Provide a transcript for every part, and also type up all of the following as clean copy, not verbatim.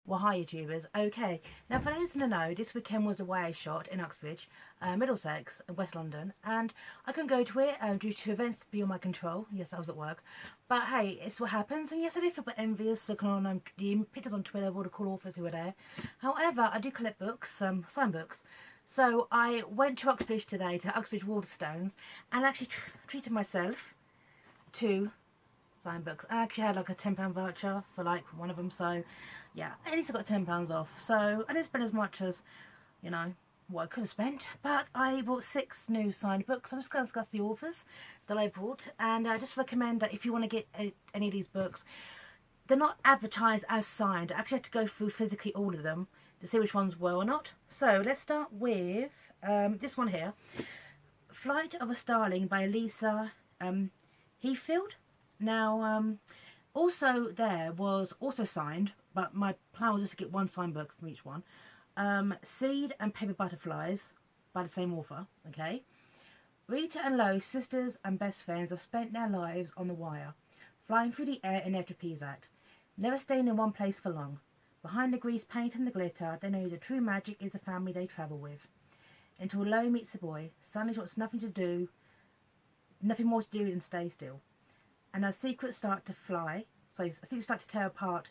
Well, hi YouTubers. Okay, now for those in the know, this weekend was the away shot in Uxbridge, Middlesex, in West London, and I couldn't go to it due to events beyond my control. Yes, I was at work, but hey, it's what happens. And yes, I did feel a bit envious looking on the pictures on Twitter of all the cool authors who were there. However, I do collect books, signed books. So I went to Uxbridge today, to Uxbridge Waterstones, and actually treated myself to signed books. I actually had like a £10 voucher for like one of them, so yeah, at least I got £10 off. So I didn't spend as much as, you know, what I could have spent, but I bought 6 new signed books. I'm just going to discuss the authors that I bought, and I just recommend that if you want to get any of these books, they're not advertised as signed. I actually had to go through physically all of them to see which ones were or not. So let's start with this one here, Flight of a Starling by Lisa Heathfield. Now, also there was also signed, but my plan was just to get one signed book from each one. Seed and Paper Butterflies by the same author, okay? Rita and Lo, sisters and best friends, have spent their lives on the wire, flying through the air in their trapeze act, never staying in one place for long. Behind the grease paint and the glitter, they know the true magic is the family they travel with. Until Lo meets a boy, suddenly wants nothing more to do than stay still. And as secrets start to tear apart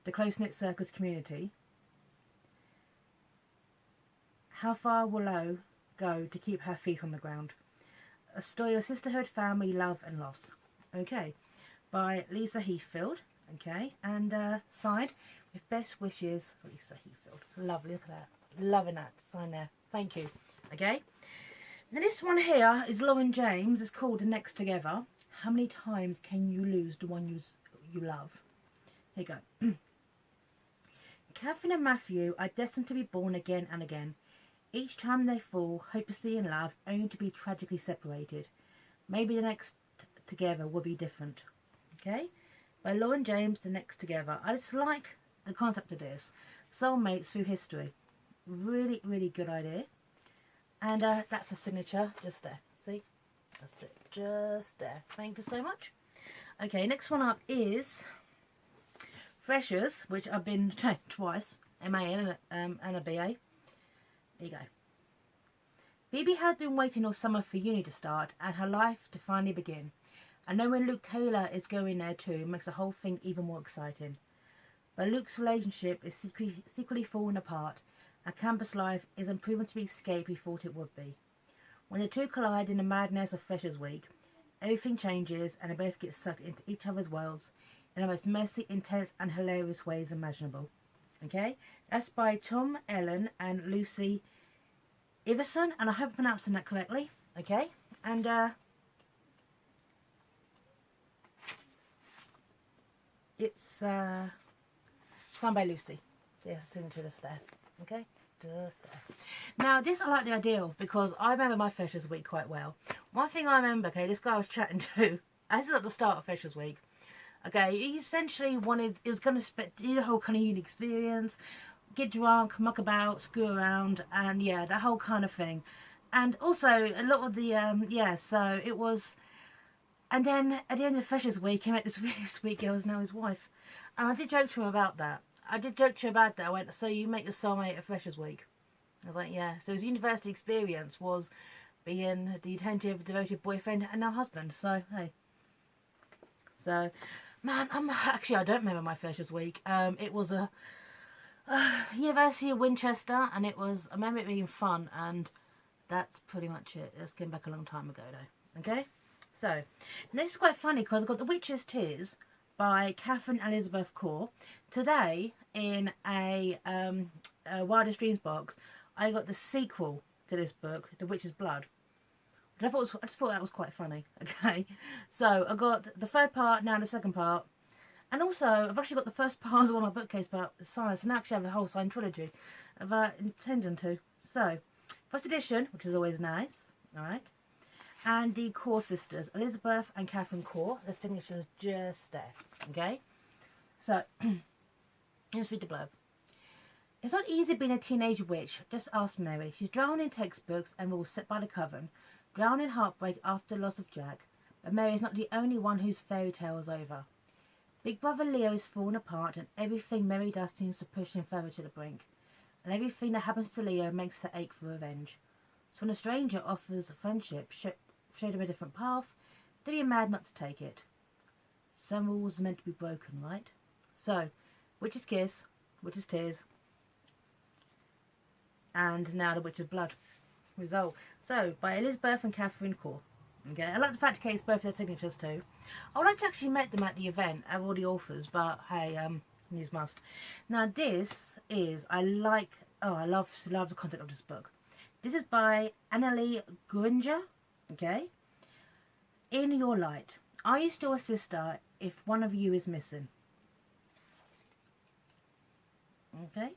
the close-knit circus community, how far will Lo go to keep her feet on the ground? A story of sisterhood, family, love and loss. Okay, by Lisa Heathfield, okay, and signed with best wishes, Lisa Heathfield. Lovely, look at that. Loving that sign there. Thank you. Okay, now this one here is Lauren James. It's called The Next Together. How many times can you lose the one you love? Here you go. Catherine and Matthew are destined to be born again and again. Each time they fall, hopelessly in love, only to be tragically separated. Maybe the next together will be different. Okay? By Lauren James, The Next Together. I just like the concept of this. Soulmates through history. Really, really good idea. And that's a signature just there. See? That's it, just there. Thank you so much. Okay, next one up is Freshers, which I've been twice, MA and a BA. There you go. Phoebe had been waiting all summer for uni to start and her life to finally begin. And knowing Luke Taylor is going there too makes the whole thing even more exciting. But Luke's relationship is secretly falling apart, and campus life isn't proven to be the escape he thought it would be. When the two collide in the madness of Freshers' Week, everything changes and they both get sucked into each other's worlds in the most messy, intense and hilarious ways imaginable. Okay? That's by Tom Ellen and Lucy Iverson, and I hope I'm pronouncing that correctly. Okay? And it's signed by Lucy. Yes, signature just there. Okay? Now this I like the idea of, because I remember my Freshers' Week quite well. One thing I remember, okay, this guy I was chatting to, this is at the start of Freshers' Week, okay, he essentially was going to do the whole kind of uni experience, get drunk, muck about, screw around, and yeah, that whole kind of thing. And also a lot of the yeah, so it was. And then at the end of Freshers' Week, he met this really sweet girl who's now his wife, and I did joke to him about that. I went, so you make your soulmate at Freshers' Week? I was like, yeah. So his university experience was being the attentive, devoted boyfriend and now husband. So, hey. So, man, I don't remember my Freshers' Week. It was a University of Winchester, and I remember it being fun, and that's pretty much it. It's getting back a long time ago, though. Okay? So, this is quite funny, because I've got The Witch's Tears by Catherine Elizabeth Core. Today, in a Wildest Dreams box, I got the sequel to this book, The Witch's Blood. I just thought that was quite funny. Okay, so I got the third part, now the second part, and also I've actually got the first part as well on my bookcase about science, and I actually have a whole signed trilogy of intending to. So, first edition, which is always nice. All right. And the Core sisters, Elizabeth and Catherine Core. The signature's just there. Okay? So, let's read the blurb. It's not easy being a teenage witch, just ask Mary. She's drowned in textbooks and rules set by the coven, drowned in heartbreak after the loss of Jack. But Mary is not the only one whose fairy tale is over. Big brother Leo is falling apart, and everything Mary does seems to push him further to the brink. And everything that happens to Leo makes her ache for revenge. So when a stranger offers friendship, showed him a different path, they'd be mad not to take it. Some rules are meant to be broken, right? So, Witch's Kiss, Witch's Tears, and now The Witch's Blood. Result. So, by Elizabeth and Catherine Core. Okay, I like the fact Kate's both their signatures too. I would like to actually met them at the event, of all the authors, but hey, news must. Now this is, I love the content of this book. This is by Annalie Gringer, okay? In Your Light. Are you still a sister if one of you is missing? Okay?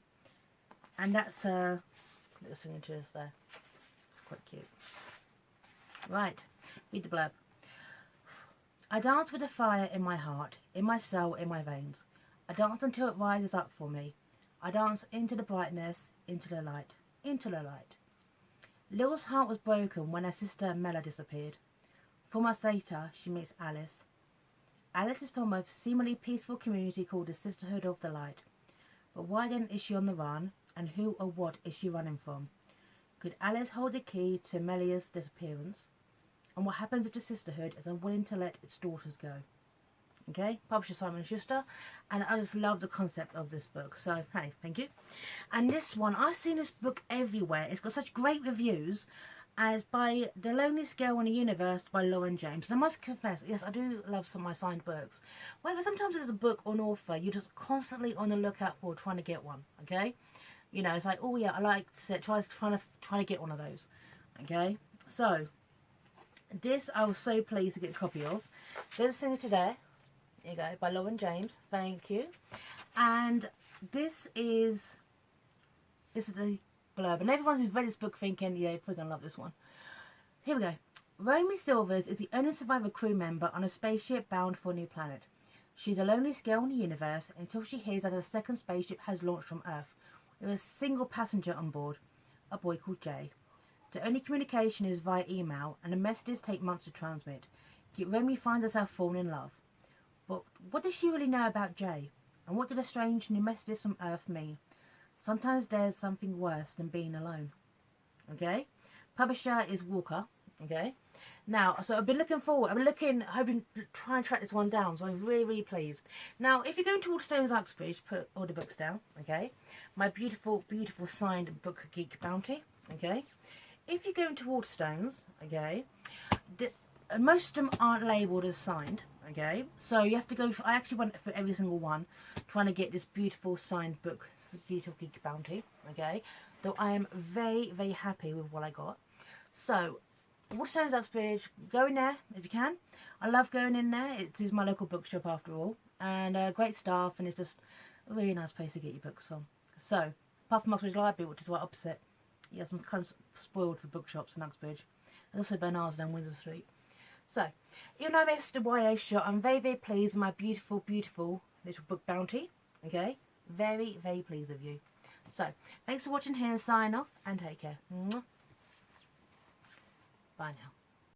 And that's little signatures there. It's quite cute. Right. Read the blurb. I dance with a fire in my heart, in my soul, in my veins. I dance until it rises up for me. I dance into the brightness, into the light, into the light. Lil's heart was broken when her sister Mella disappeared. 4 months later, she meets Alice. Alice is from a seemingly peaceful community called the Sisterhood of the Light. But why then is she on the run, and who or what is she running from? Could Alice hold the key to Melia's disappearance? And what happens if the Sisterhood is unwilling to let its daughters go? Okay, publisher Simon & Schuster, and I just love the concept of this book. So, hey, thank you. And this one, I've seen this book everywhere. It's got such great reviews. As by The Loneliest Girl in the Universe by Lauren James. And I must confess, yes, I do love some of my signed books. However, sometimes there's a book or an author you're just constantly on the lookout for, trying to get one. Okay, you know, it's like, oh yeah, I like to trying to get one of those. Okay, so this I was so pleased to get a copy of. There's a signature there. There you go, by Lauren James. Thank you. And this is the blurb, and everyone who's read this book thinking, yeah, you're probably gonna love this one. Here we go. Romy Silvers is the only survivor crew member on a spaceship bound for a new planet. She's the loneliest girl in the universe until she hears that a second spaceship has launched from Earth with a single passenger on board, a boy called Jay. The only communication is via email, and the messages take months to transmit. Yet Romy finds herself falling in love. But what does she really know about Jay? And what do the strange new messages from Earth mean? Sometimes there's something worse than being alone. Okay? Publisher is Walker. Okay? Now, so I've been looking forward. Hoping to try and track this one down. So I'm really, really pleased. Now, if you're going to Waterstones, Uxbridge, put all the books down. Okay? My beautiful, beautiful signed book geek bounty. Okay? If you're going to Waterstones, okay, most of them aren't labelled as signed. Okay? So you have to go for, I actually went for every single one, trying to get this beautiful signed book, beautiful geek bounty. Okay? Though I am very, very happy with what I got. So, Waterstones, Uxbridge, go in there if you can. I love going in there. It is my local bookshop after all, and great staff, and it's just a really nice place to get your books from. So, apart from Uxbridge Library, which is right opposite, yes, I'm kind of spoiled for bookshops in Uxbridge, and also Bernard's down Windsor Street. So, even though I missed the YA shot, I'm very, very pleased with my beautiful, beautiful little book bounty. Okay, very, very pleased with you. So, thanks for watching here, and sign off, and take care. Mwah. Bye now.